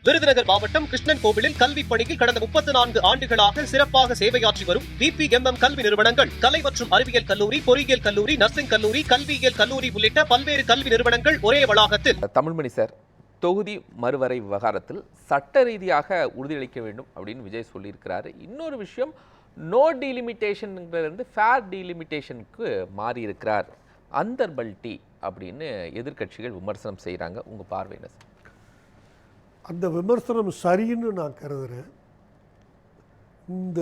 விருதுநகர் மாவட்டம் கிருஷ்ணன் கோவிலில் கல்வி பணியில் கடந்த 34 ஆண்டுகளாக சிறப்பாக சேவையாற்றி வரும் VPMM கல்வி நிறுவனங்கள், கலை மற்றும் அறிவியல் கல்லூரி, பொறியியல் கல்லூரி, நர்சிங் கல்லூரி, கல்வியியல் கல்லூரி உள்ளிட்ட பல்வேறு கல்வி நிறுவனங்கள் ஒரே வளாகத்தில். தமிழ்மணி சார், தொகுதி மறுவரை விவகாரத்தில் சட்ட ரீதியாக உறுதியளிக்க வேண்டும் அப்படின்னு விஜய் சொல்லியிருக்கிறாரு. இன்னொரு விஷயம், நோ டீலிமிட்டேஷன்ங்கிறது ஃபேர் டீலிமிட்டேஷனுக்கு மாறி இருக்கிறார் அந்தர்பல்டி அப்படின்னு எதிர்கட்சிகள் விமர்சனம் செய்கிறாங்க. உங்கள் பார்வை என்ன சார்? அந்த விமர்சனம் சரின்னு நான் கருதுகிறேன். இந்த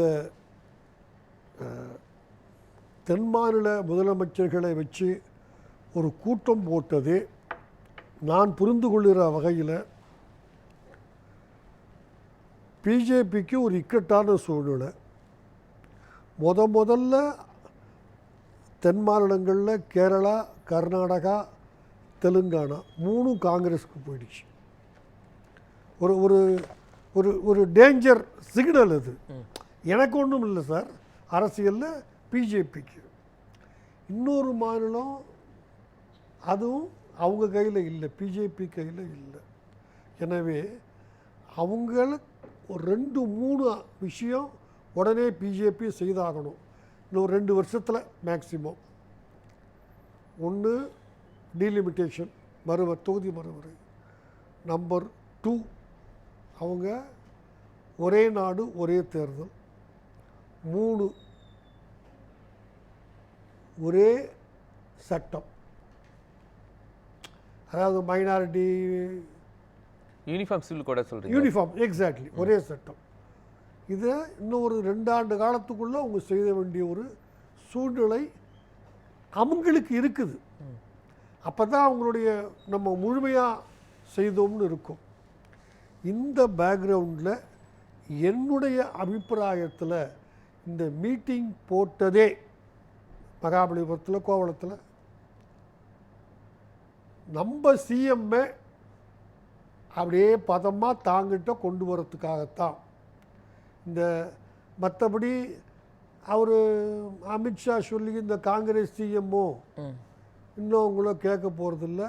தென் மாநில முதலமைச்சர்களை வச்சு ஒரு கூட்டம் போட்டதே நான் புரிந்து கொள்கிற வகையில் பிஜேபிக்கு ஒரு இக்கட்டான சூழ்நிலை. முதல்ல தென் மாநிலங்களில் கேரளா, கர்நாடகா, தெலுங்கானா 3 காங்கிரஸுக்கு போயிடுச்சு. ஒரு ஒரு ஒரு ஒரு டேஞ்சர் சிக்னல் அது. எனக்கு ஒன்றும் இல்லை சார், அரசியலில் பிஜேபிக்கு. இன்னொரு மாநிலம் அதுவும் அவங்க கையில் இல்லை, பிஜேபி கையில் இல்லை. எனவே அவங்கள ஒரு 2-3 விஷயம் உடனே பிஜேபி செய்தாகணும். இன்னும் 2 வருஷத்தில் மேக்சிமம். ஒன்று டீலிமிட்டேஷன், தொகுதி மறுவரை. நம்பர் 2, அவங்க ஒரே நாடு ஒரே தேர்தல். 3 ஒரே சட்டம், அதாவது மைனாரிட்டி யூனிஃபார்ம் சிவில் கூட சொல்கிறீங்க. யூனிஃபார்ம், எக்ஸாக்ட்லி, ஒரே சட்டம். இதை இன்னும் ஒரு 2 ஆண்டு காலத்துக்குள்ளே அவங்க செய்ய வேண்டிய ஒரு சூழ்நிலை அவங்களுக்கு இருக்குது. அப்போ தான் அவங்களுடைய நம்ம முழுமையாக செய்தோம்னு இருக்கும். இந்த பேக்ரவுண்டில் என்னுடைய அபிப்பிராயத்தில் இந்த மீட்டிங் போட்டதே மகாபலிபுரத்தில், கோவளத்தில் நம்ம சிஎம்ஐ அப்படியே பதமாக தாங்கிட்ட கொண்டு வரத்துக்காகத்தான். இந்த மற்றபடி அவர் அமித்ஷா சொல்லி இந்த காங்கிரஸ் சிஎம்ஓ இன்னும் அவங்கள கேட்க போகிறதில்ல.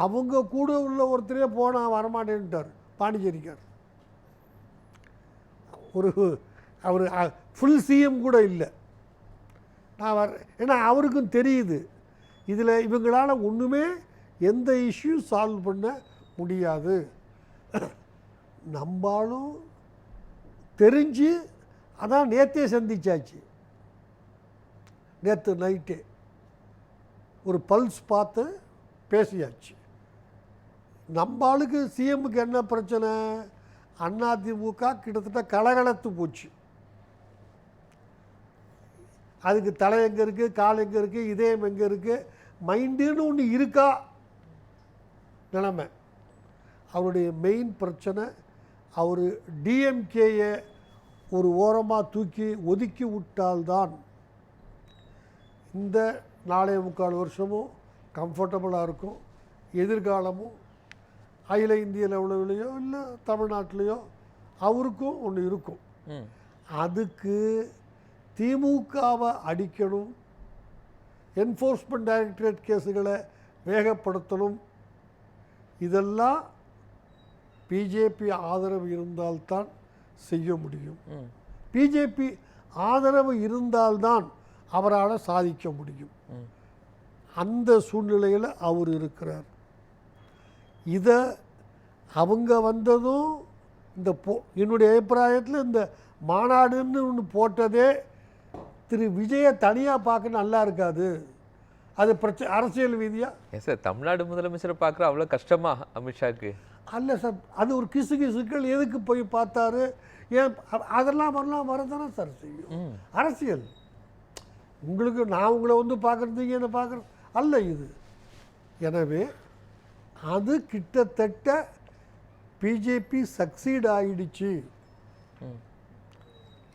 அவங்க கூட உள்ள ஒருத்தரே போனால் வரமாட்டேன்ட்டார், பாண்டிச்சேரிக்கார். அவர் ஃபுல் சிஎம் கூட இல்லை. நான் ஏன்னா அவருக்கும் தெரியுது இதில் இவங்களால் ஒன்றுமே எந்த இஷ்யூ சால்வ் பண்ண முடியாது. நம்மளும் தெரிஞ்சு அதான் நேற்றே சந்திச்சாச்சு. நேற்று நைட்டே ஒரு பல்ஸ் பார்த்து பேசியாச்சு. நம்ம ஆளுக்கு சிஎம்முக்கு என்ன பிரச்சனை? அதிமுக கிட்டத்தட்ட கலகலத்து போச்சு. அதுக்கு தலை எங்கே இருக்குது, கால் எங்கே இருக்குது, இதயம் எங்கே இருக்குது, மைண்டுன்னு ஒன்று இருக்கா நிலைமை. அவருடைய மெயின் பிரச்சனை, அவர் டிஎம்கேயை ஒரு ஓரமாக தூக்கி ஒதுக்கி விட்டால்தான் இந்த 4.25 வருஷமும் கம்ஃபர்டபுளாக இருக்கும். எதிர்காலமும் அகில இந்திய லெவலிலையோ இல்லை தமிழ்நாட்டிலையோ அவருக்கும் ஒன்று இருக்கும். அதுக்கு திமுகவை அடிக்கணும், என்ஃபோர்ஸ்மெண்ட் டைரக்டரேட் கேஸுகளை வேகப்படுத்தணும். இதெல்லாம் பிஜேபி ஆதரவு இருந்தால்தான் செய்ய முடியும். பிஜேபி ஆதரவு இருந்தால்தான் அவரால் சாதிக்க முடியும். அந்த சூழ்நிலையில் அவர் இருக்கிறார். இதை அவங்க வந்ததும் இந்த என்னுடைய அபிப்பிராயத்தில் இந்த மாநாடுன்னு ஒன்று போட்டதே திரு விஜயை தனியாக பார்க்க நல்லா இருக்காது. அது அரசியல் ரீதியாக சார் தமிழ்நாடு முதலமைச்சரை பார்க்குற அவ்வளோ கஷ்டமா அமித்ஷாவுக்கு? அல்ல சார், அது ஒரு கிசுக்கள் எதுக்கு போய் பார்த்தாரு, ஏன் அதெல்லாம் வரதானே சார் செய்யும் அரசியல். உங்களுக்கு நான் உங்களை வந்து பார்க்குறதுக்கு என்ன பார்க்குறது அல்ல இது. எனவே அது கிட்டத்தட்ட பிஜேபி சக்சீட் ஆயிடுச்சு.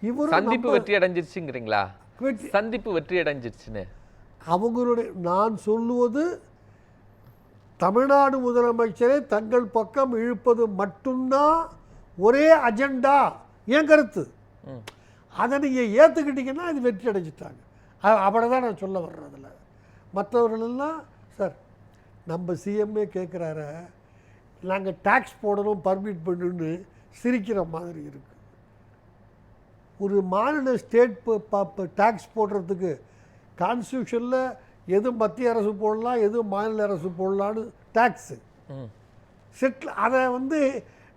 இவர் சந்திப்பு வெற்றி அடைஞ்சிருச்சுங்கிறீங்களா? சந்திப்பு வெற்றி அடைஞ்சிருச்சுன்னு அவங்களுடைய நான் சொல்லுவது தமிழ்நாடு முதலமைச்சரை தங்கள் பக்கம் இழுப்பது மட்டும்தான் ஒரே அஜெண்டா. என் கருத்து அதை நீங்கள் ஏற்றுக்கிட்டீங்கன்னா இது வெற்றி அடைஞ்சிட்டாங்க. அப்படிதான் நான் சொல்ல வர்றதில்ல. மற்றவர்களெல்லாம் சார் நம்ம சிஎம்ஏ கேட்குறாரு, நாங்கள் டேக்ஸ் போடணும் பர்மிட் பண்ணணுன்னு சிரிக்கிற மாதிரி இருக்குது. ஒரு மாநில ஸ்டேட் டேக்ஸ் போடுறதுக்கு கான்ஸ்டியூஷனில் எது மத்திய அரசு போடலாம் எது மாநில அரசு போடலான்னு டேக்ஸு செட்டில். அதை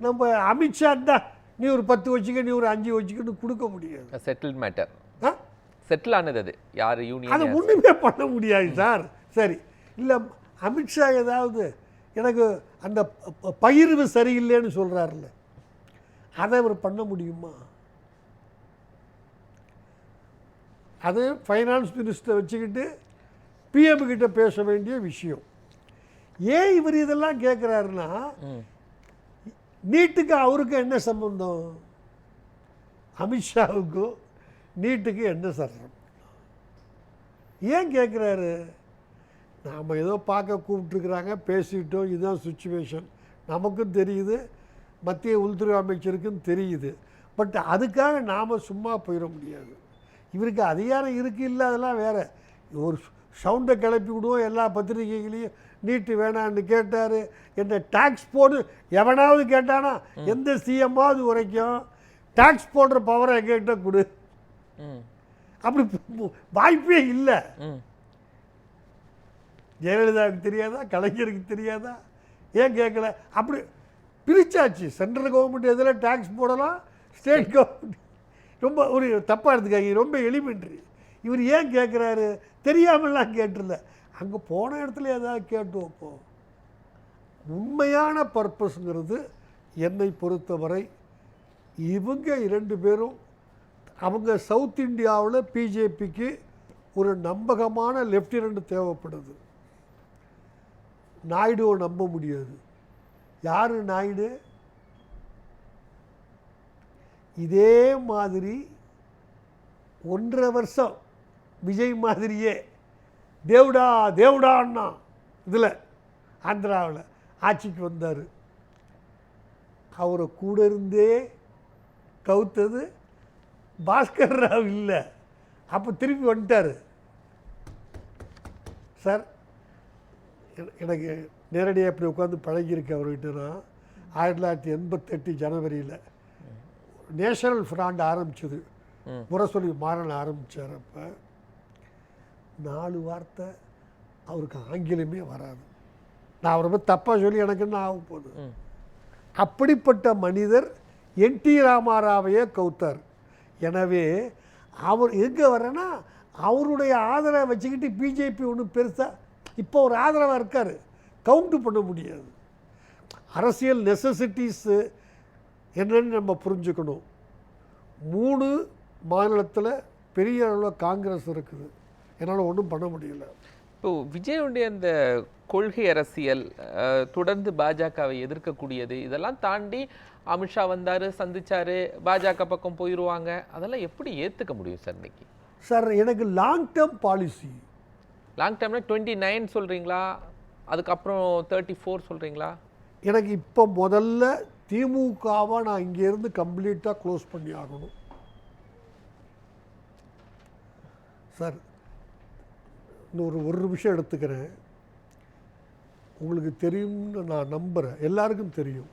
நம்ம அமித்ஷா தான் நீ ஒரு 10 வச்சுக்க நீ ஒரு 5 வச்சுக்கன்னு கொடுக்க முடியாது. செட்டில் மேட்டர், செட்டில் ஆனது அது யார் யூனியன், அதை ஒன்றுமே பண்ண முடியாது சார். சரி, இல்லை அமித்ஷா ஏதாவது எனக்கு அந்த பகிர்வு சரியில்லைன்னு சொல்கிறாருல்ல, அதை அவர் பண்ண முடியுமா? அது ஃபைனான்ஸ் மினிஸ்டரை வச்சுக்கிட்டு பிஎம் கிட்ட பேச வேண்டிய விஷயம். ஏன் இவர் இதெல்லாம் கேட்குறாருன்னா, நீட்டுக்கு அவருக்கு என்ன சம்பந்தம்? அமித்ஷாவுக்கும் நீட்டுக்கு என்ன சம்பந்தம்? ஏன் கேட்குறாரு? நாம் ஏதோ பார்க்க கூப்பிட்டுருக்குறாங்க, பேசிட்டோம், இதுதான் சுச்சுவேஷன், நமக்கும் தெரியுது, மத்திய உள்துறை அமைச்சருக்கும் தெரியுது. பட் அதுக்காக நாம் சும்மா போயிட முடியாது. இவருக்கு அதிகாரம் இருக்குது இல்லை அதெல்லாம் வேறு. ஒரு சவுண்டை கிளப்பி விடுவோம், எல்லா பத்திரிகைகளையும் நீட்டு வேணான்னு கேட்டார், என்ன டேக்ஸ் போடு எவனாவது கேட்டானா? எந்த சிஎம்மாவது வரைக்கும் டேக்ஸ் போடுற பவரை எங்ககிட்ட கொடு, அப்படி வாய்ப்பே இல்லை. ஜெயலலிதாவுக்கு தெரியாதா, கலைஞருக்கு தெரியாதா? ஏன் கேட்கல? அப்படி பிரிச்சாச்சு. சென்ட்ரல் கவர்மெண்ட் எதில் டேக்ஸ் போடலாம், ஸ்டேட் கவர்மெண்ட் ரொம்ப ஒரு தப்பாக எடுத்துக்காங்க, ரொம்ப எலிமெண்ட்ரி. இவர் ஏன் கேட்குறாரு? தெரியாமலாம் கேட்டுருல, அங்கே போன இடத்துல ஏதாவது கேட்டு வைப்போம். உண்மையான பர்பஸ்ங்கிறது என்னை பொறுத்தவரை இவங்க 2 பேரும், அவங்க சவுத் இந்தியாவில் பிஜேபிக்கு ஒரு நம்பகமான லெஃப்டினன்ட் தேவைப்படுது. நாயுடுவை நம்ப முடியாது. யார் நாயுடு? இதே மாதிரி 1.5 வருஷம் விஜய் மாதிரியே தேவுடா தேவுடான்னா இதில் ஆந்திராவில் ஆட்சிக்கு வந்தார். அவரை கூட இருந்தே கவுத்தது பாஸ்கர் ராவ் இல்லை. அப்போ திருப்பி வந்துட்டார். சார், எனக்கு நேரடியாக இப்படி உட்காந்து பழகியிருக்கு அவர்கிட்டனா. 1988 ஜனவரியில் நேஷனல் ஃப்ராண்ட் ஆரம்பிச்சது, முரசொலி மாறன் ஆரம்பித்தார். அப்போ 4 வார்த்தை அவருக்கு ஆங்கிலமே வராது. நான் அவரை பற்றி தப்பாக சொல்லி எனக்கு என்ன ஆக போகுது? அப்படிப்பட்ட மனிதர் என்டி ராமாராவையே கவுத்தார். எனவே அவர் எங்கே வரேன்னா, அவருடைய ஆதரவை வச்சுக்கிட்டு பிஜேபி ஒன்றும் பெருசாக இப்போ ஒரு ஆதரவாக இருக்கார், கவுண்ட் பண்ண முடியாது. அரசியல் நெசசிட்டிஸு என்னன்னு நம்ம புரிஞ்சுக்கணும். 3 மாநிலத்தில் பெரிய அளவில் காங்கிரஸ் இருக்குது, என்னால் ஒன்றும் பண்ண முடியல. இப்போது விஜயுடைய அந்த கொள்கை அரசியல் தொடர்ந்து பாஜகவை எதிர்க்கக்கூடியது, இதெல்லாம் தாண்டி அமித்ஷா வந்தார், சந்திச்சார், பாஜக பக்கம் போயிடுவாங்க, அதெல்லாம் எப்படி ஏற்றுக்க முடியும் சார் இன்னைக்கு? சார், எனக்கு லாங் டேர்ம் பாலிசி. லாங் டேர்ம்னா 29 சொல்கிறீங்களா, அதுக்கப்புறம் 34 சொல்கிறீங்களா? எனக்கு இப்போ முதல்ல திமுகவை நான் இங்கேருந்து கம்ப்ளீட்டாக க்ளோஸ் பண்ணி ஆகணும் சார். இன்னொரு ஒரு நிமிஷம் எடுத்துக்கிறேன். உங்களுக்கு தெரியும்னு நான் நம்புகிறேன், எல்லாருக்கும் தெரியும்.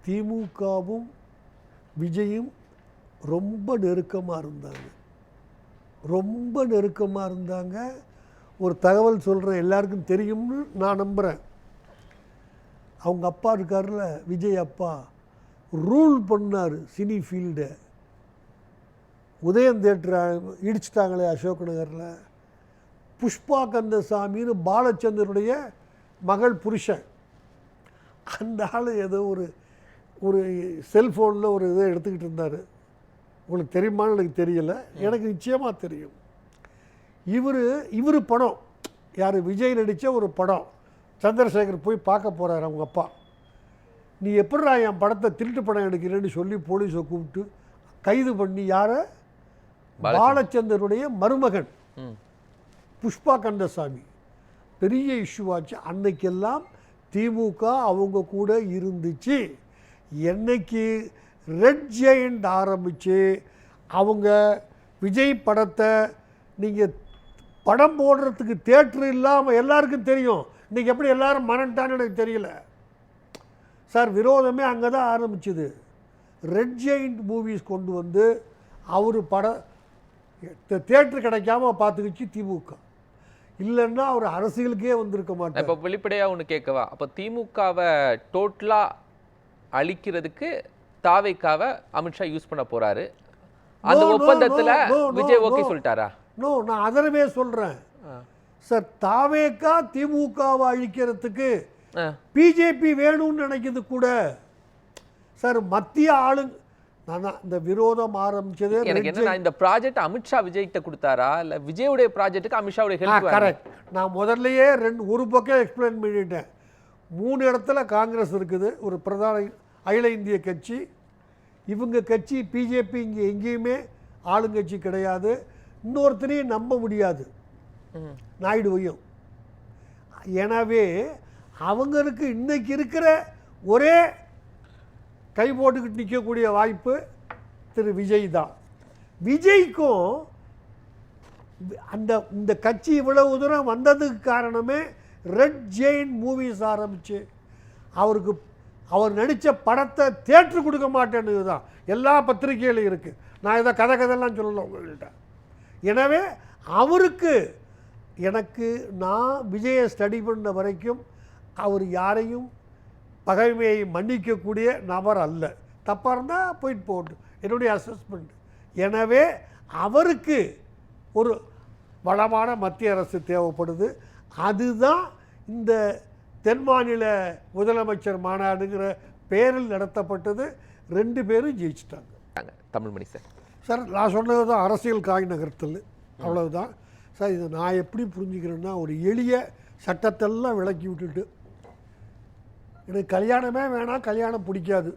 திமுகவும் விஜயும் ரொம்ப நெருக்கமாக இருந்தாங்க, ரொம்ப நெருக்கமாக இருந்தாங்க. ஒரு தகவல் சொல்கிறேன், எல்லாருக்கும் தெரியும்னு நான் நம்புகிறேன். அவங்க அப்பா இருக்கார்ல, விஜய் அப்பா, ரூல் பண்ணார் சினி ஃபீல்டை. உதயம் தேட்டரை இடிச்சிட்டாங்களே அசோக் நகரில். புஷ்பா கந்தசாமின்னு பாலச்சந்தருடைய மகள் புருஷன், அந்த ஆள் ஏதோ ஒரு செல்ஃபோனில் ஒரு இதை எடுத்துக்கிட்டு இருந்தார். உங்களுக்கு தெரியுமான்னு எனக்கு தெரியல, எனக்கு நிச்சயமாக தெரியும். இவர் படம், யார், விஜய் நடித்த ஒரு படம். சந்திரசேகர் போய் பார்க்க போகிறார் அவங்க அப்பா. நீ எப்படிடா என் படத்தை திருட்டு படம் எடுக்கிறேன்னு சொல்லி போலீஸை கூப்பிட்டு கைது பண்ணி, யாரை, பாலச்சந்தருடைய மருமகன் புஷ்பா கந்தசாமி. பெரிய இஷ்யூவாச்சு. அன்னைக்கெல்லாம் திமுக அவங்க கூட இருந்துச்சு. என்னைக்கு ரெட் ஜெயண்ட் ஆரம்பித்து அவங்க விஜய் படத்தை நீங்கள் படம் போடுறதுக்கு தேட்டர் இல்லாமல், எல்லாருக்கும் தெரியும் இன்றைக்கி எப்படி எல்லாரும் மறந்துட்டான்னு எனக்கு தெரியல சார். விரோதமே அங்கே தான் ஆரம்பிச்சுது. ரெட் ஜெயிண்ட் மூவிஸ் கொண்டு வந்து அவர் தியேட்டர் கிடைக்காம பார்த்துக்கிச்சு திமுக. இல்லைன்னா அவர் அரசியலுக்கே வந்திருக்க மாட்டார். இப்போ வெளிப்படையாக ஒன்று கேட்கவா, அப்போ திமுகவை டோட்டலாக அழிக்கிறதுக்கு தாவேக்காவை அமித்ஷா யூஸ் பண்ண போறாரு. அந்த ஒப்பந்தத்தில் விஜய் ஓகே சொல்லிட்டாரா? நோ, நான் அதனவே சொல்கிறேன் சார். தாவேக்கா திமுகவை அழிக்கிறதுக்கு பிஜேபி வேணும்னு நினைக்கிறது கூட சார். மத்திய ஆளுங்க நான் தான் இந்த விரோதம் ஆரம்பிச்சது. எனக்கு என்ன, இந்த ப்ராஜெக்ட் அமித்ஷா விஜய்கிட்ட கொடுத்தாரா இல்லை விஜயுடைய ப்ராஜெக்ட்டுக்கு அமித்ஷாவுடைய ஹெல்ப்? கரெக்ட். நான் முதல்லையே ஒரு பக்கம் எக்ஸ்பிளைன் பண்ணிட்டேன். 3 இடத்துல காங்கிரஸ் இருக்குது, ஒரு பிரதான அகில இந்திய கட்சி. இவங்க கட்சி பிஜேபி இங்கே எங்கேயுமே ஆளுங்கட்சி கிடையாது. இன்னொருத்தரையும் நம்ப முடியாது, நாயுடுவையும். எனவே அவங்களுக்கு இன்னைக்கு இருக்கிற ஒரே கை போட்டுக்கிட்டு நிற்கக்கூடிய வாய்ப்பு திரு விஜய் தான். விஜய்க்கும் இந்த கட்சி இவ்வளவு தூரம் வந்ததுக்கு காரணமே ரெட் ஜெயின் மூவிஸ் ஆரம்பிச்சு அவர் நடித்த படத்தை தியேட்டர் கொடுக்க மாட்டேன்னு தான் எல்லா பத்திரிகையிலும் இருக்குது. நான் இதை கதைலாம் சொல்லலை உங்கள்கிட்ட. எனவே அவருக்கு நான் விஜயை ஸ்டடி பண்ண வரைக்கும் அவர் யாரையும் பகைமையை மன்னிக்கக்கூடிய நபர் அல்ல. தப்பாக இருந்தால் போயிட்டு போகட்டும், என்னுடைய அசஸ்மெண்ட். எனவே அவருக்கு ஒரு வளமான மத்திய அரசு தேவைப்படுது. அதுதான் இந்த தென் மாநில முதலமைச்சர் மாநாடுங்கிற பெயரில் நடத்தப்பட்டது. 2 பேரும் ஜெயிச்சிட்டாங்க. தமிழ்மணி சார், நான் சொன்னது தான் அரசியல் காய் நகர்த்தல், அவ்வளவுதான் சார். இதை நான் எப்படி புரிஞ்சுக்கிறேன்னா, ஒரு எளிய சட்டத்தெல்லாம் விளக்கி விட்டுட்டு எனக்கு கல்யாணமே வேணாம், கல்யாணம் பிடிக்காது,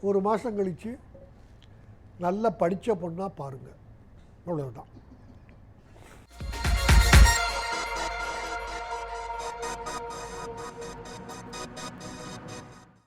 1 மாதம் கழித்து நல்லா படித்த பொண்ணாக பாருங்கள், அவ்வளவுதான்.